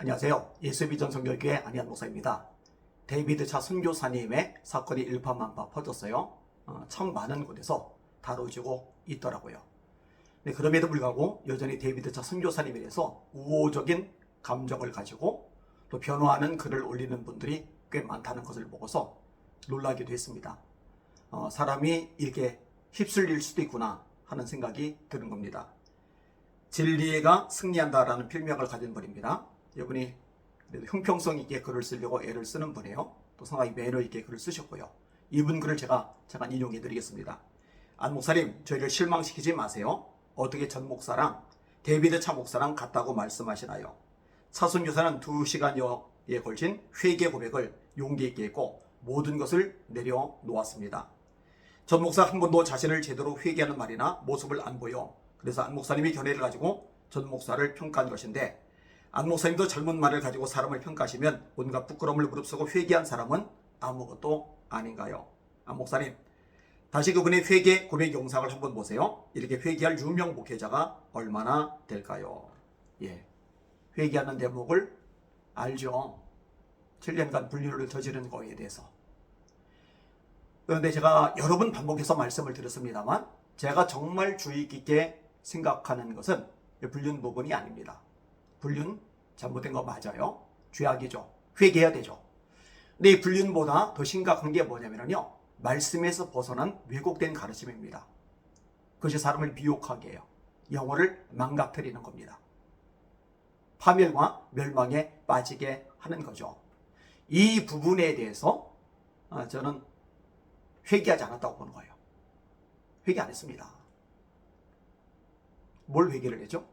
안녕하세요. 예수비전 선교교회 안희한 목사입니다. 데이비드 차 선교사님의 사건이 일파만파 퍼졌어요. 참 많은 곳에서 다뤄지고 있더라고요. 네, 그럼에도 불구하고 여전히 데이비드 차 선교사님에 대해서 우호적인 감정을 가지고 또 변호하는 글을 올리는 분들이 꽤 많다는 것을 보고서 놀라기도 했습니다. 사람이 이렇게 휩쓸릴 수도 있구나 하는 생각이 드는 겁니다. 진리가 승리한다라는 필명을 가진 분입니다. 이분이 형평성 있게 글을 쓰려고 애를 쓰는 분이에요. 또 상당히 매너 있게 글을 쓰셨고요. 이분 글을 제가 잠깐 인용해 드리겠습니다. 안 목사님, 저희를 실망시키지 마세요. 어떻게 전 목사랑 데이비드 차 목사랑 같다고 말씀하시나요? 차순 교사는 2시간여에 걸친 회개 고백을 용기 있게 했고 모든 것을 내려놓았습니다. 전 목사 한 번도 자신을 제대로 회개하는 말이나 모습을 안 보여. 그래서 안 목사님이 견해를 가지고 전 목사를 평가한 것인데, 안 목사님도 젊은 말을 가지고 사람을 평가하시면 온갖 부끄러움을 무릅쓰고 회개한 사람은 아무것도 아닌가요? 안 목사님, 다시 그분의 회개 고백 영상을 한번 보세요. 이렇게 회개할 유명 목회자가 얼마나 될까요? 회개하는 대목을 알죠. 7년간 불륜을 저지른 거에 대해서. 그런데 제가 여러 번 반복해서 말씀을 드렸습니다만, 제가 정말 주의 깊게 생각하는 것은 불륜 부분이 아닙니다. 불륜 잘못된 거 맞아요. 죄악이죠. 회개해야 되죠. 근데 이 불륜보다 더 심각한 게 뭐냐면요, 말씀에서 벗어난 왜곡된 가르침입니다. 그것이 사람을 미혹하게 해요. 영혼을 망가뜨리는 겁니다. 파멸과 멸망에 빠지게 하는 거죠. 이 부분에 대해서 저는 회개하지 않았다고 보는 거예요. 회개 안 했습니다. 뭘 회개를 했죠?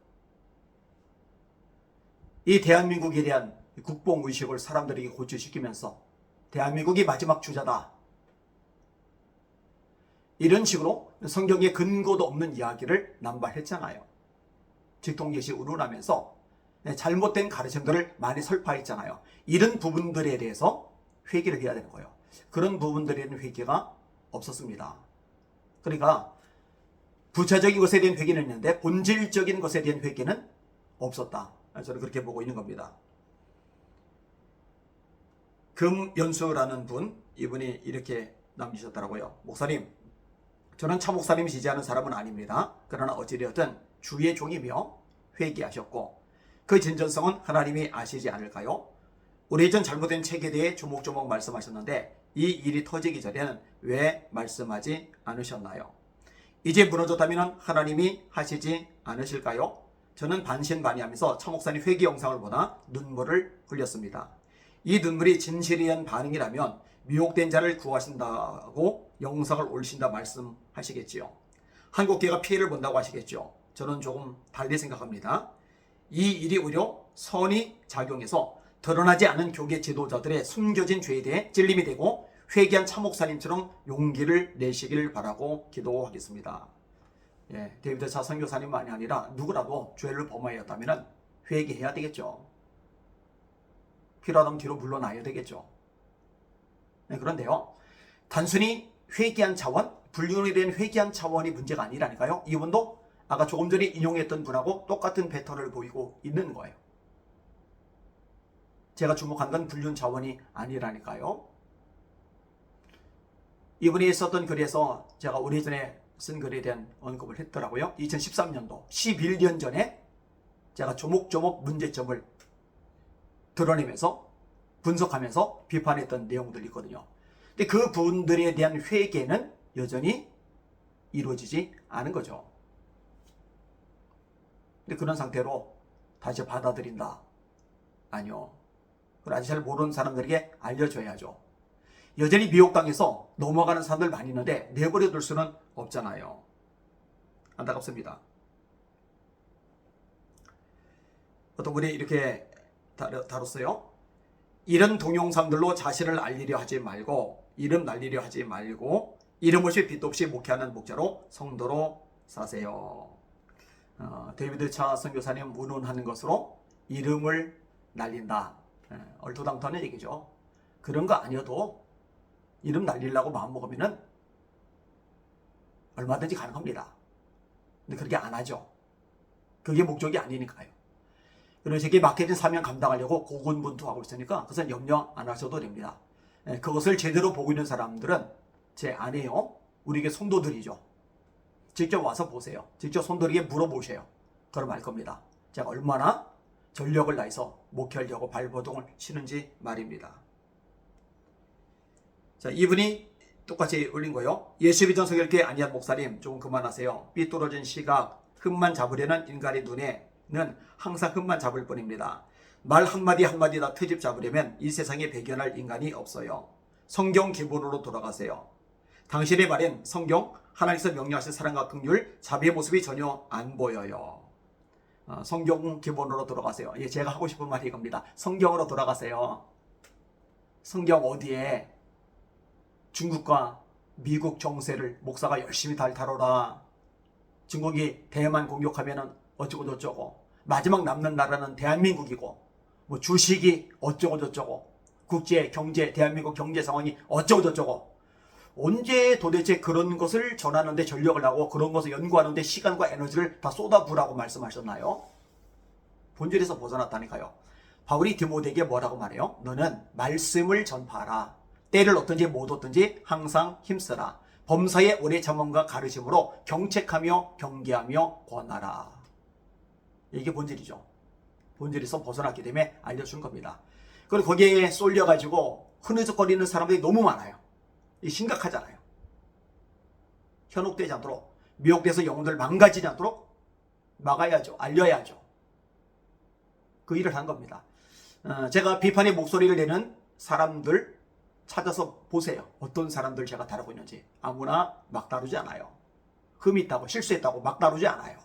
이 대한민국에 대한 국뽕의식을 사람들에게 고취시키면서 대한민국이 마지막 주자다, 이런 식으로 성경에 근거도 없는 이야기를 남발했잖아요. 직통제시 운운하면서 잘못된 가르침들을 많이 설파했잖아요. 이런 부분들에 대해서 회개를 해야 되는 거예요. 그런 부분들에 대한 회개가 없었습니다. 그러니까 부차적인 것에 대한 회개는 있는데 본질적인 것에 대한 회개는 없었다. 저는 그렇게 보고 있는 겁니다. 금연수라는 분, 이분이 이렇게 남기셨더라고요. 목사님, 저는 차 목사님이 지지하는 사람은 아닙니다. 그러나 어찌되었든 주의 종이며 회개하셨고 그 진전성은 하나님이 아시지 않을까요? 오래전 잘못된 책에 대해 조목조목 말씀하셨는데 이 일이 터지기 전에는 왜 말씀하지 않으셨나요? 이제 무너졌다면 하나님이 하시지 않으실까요? 저는 반신반의하면서 차 목사님 회개 영상을 보다 눈물을 흘렸습니다. 이 눈물이 진실이한 반응이라면 미혹된 자를 구하신다고 영상을 올리신다 말씀하시겠지요. 한국교회가 피해를 본다고 하시겠죠. 저는 조금 달리 생각합니다. 이 일이 오히려 선이 작용해서 드러나지 않은 교계 지도자들의 숨겨진 죄에 대해 찔림이 되고 회개한 차 목사님처럼 용기를 내시길 바라고 기도하겠습니다. 데이비드 차 선교사님만이 아니라 누구라도 죄를 범하였다면 회개해야 되겠죠. 필요하다면 뒤로 물러나야 되겠죠. 그런데요, 단순히 회개한 차원, 불륜에 대한 회개한 차원이 문제가 아니라니까요. 이분도 아까 조금 전에 인용했던 분하고 똑같은 패턴을 보이고 있는 거예요. 제가 주목한 건 불륜 차원이 아니라니까요. 이분이 썼던 글에서 제가 오래전에 쓴 글에 대한 언급을 했더라고요. 2013년도 11년 전에 제가 조목조목 문제점을 드러내면서 분석하면서 비판했던 내용들이 있거든요. 근데 그 분들에 대한 회개는 여전히 이루어지지 않은 거죠. 근데 그런 상태로 다시 받아들인다? 아니요. 그걸 아직 잘 모르는 사람들에게 알려줘야죠. 여전히 미혹당해서 넘어가는 사람들 많이 있는데 내버려 둘 수는 없잖아요. 안타깝습니다. 어떤 분이 이렇게 다뤘어요. 이런 동영상들로 자신을 알리려 하지 말고, 이름 날리려 하지 말고, 이름 없이 빛 없이 목회하는 목자로 성도로 사세요. 데이비드 차 선교사님 운운하는 것으로 이름을 날린다. 얼토당토하는 얘기죠. 그런 거 아니어도 이름 날리려고 마음먹으면 얼마든지 가능합니다. 근데 그렇게 안 하죠. 그게 목적이 아니니까요. 그런 식의 마케팅 사명 감당하려고 고군분투하고 있으니까 그것은 염려 안 하셔도 됩니다. 그것을 제대로 보고 있는 사람들은 제 아내요, 우리에게 성도들이죠. 직접 와서 보세요. 직접 성도에게 물어보세요. 그럼 알 겁니다. 제가 얼마나 전력을 다해서 목회하려고 발버둥을 치는지 말입니다. 자, 이분이 똑같이 올린 거요. 예수 믿은 성결교회 안희한 목사님, 조금 그만하세요. 삐뚤어진 시각, 흠만 잡으려는 인간의 눈에는 항상 흠만 잡을 뿐입니다. 말 한마디 한마디 다 트집 잡으려면 이 세상에 배견할 인간이 없어요. 성경 기본으로 돌아가세요. 당신의 말엔 성경, 하나님께서 명령하신 사랑과 긍휼, 자비의 모습이 전혀 안 보여요. 성경 기본으로 돌아가세요. 예, 제가 하고 싶은 말이 이겁니다. 성경으로 돌아가세요. 성경 어디에 중국과 미국 정세를 목사가 열심히 다뤄라. 중국이 대만 공격하면은 어쩌고 저쩌고, 마지막 남는 나라는 대한민국이고, 뭐 주식이 어쩌고 저쩌고, 국제 경제, 대한민국 경제 상황이 어쩌고 저쩌고, 언제 도대체 그런 것을 전하는데 전력을 하고 그런 것을 연구하는데 시간과 에너지를 다 쏟아부으라고 말씀하셨나요? 본질에서 벗어났다니까요. 바울이 디모데에게 뭐라고 말해요? 너는 말씀을 전파하라. 때를 얻든지 못 얻든지 항상 힘쓰라. 범사의 오래 참음과 가르침으로 경책하며 경계하며 권하라. 이게 본질이죠. 본질에서 벗어났기 때문에 알려준 겁니다. 그리고 거기에 쏠려가지고 흐느적거리는 사람들이 너무 많아요. 이 심각하잖아요. 현혹되지 않도록, 미혹돼서 영혼들 망가지지 않도록 막아야죠. 알려야죠. 그 일을 한 겁니다. 제가 비판의 목소리를 내는 사람들 찾아서 보세요. 어떤 사람들 제가 다루고 있는지. 아무나 막 다루지 않아요. 흠이 있다고, 실수했다고 막 다루지 않아요.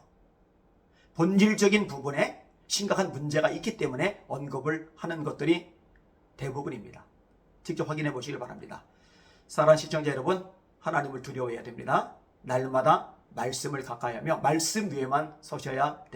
본질적인 부분에 심각한 문제가 있기 때문에 언급을 하는 것들이 대부분입니다. 직접 확인해 보시길 바랍니다. 사랑하는 시청자 여러분, 하나님을 두려워해야 됩니다. 날마다 말씀을 가까이 하며 말씀 위에만 서셔야 됩니다.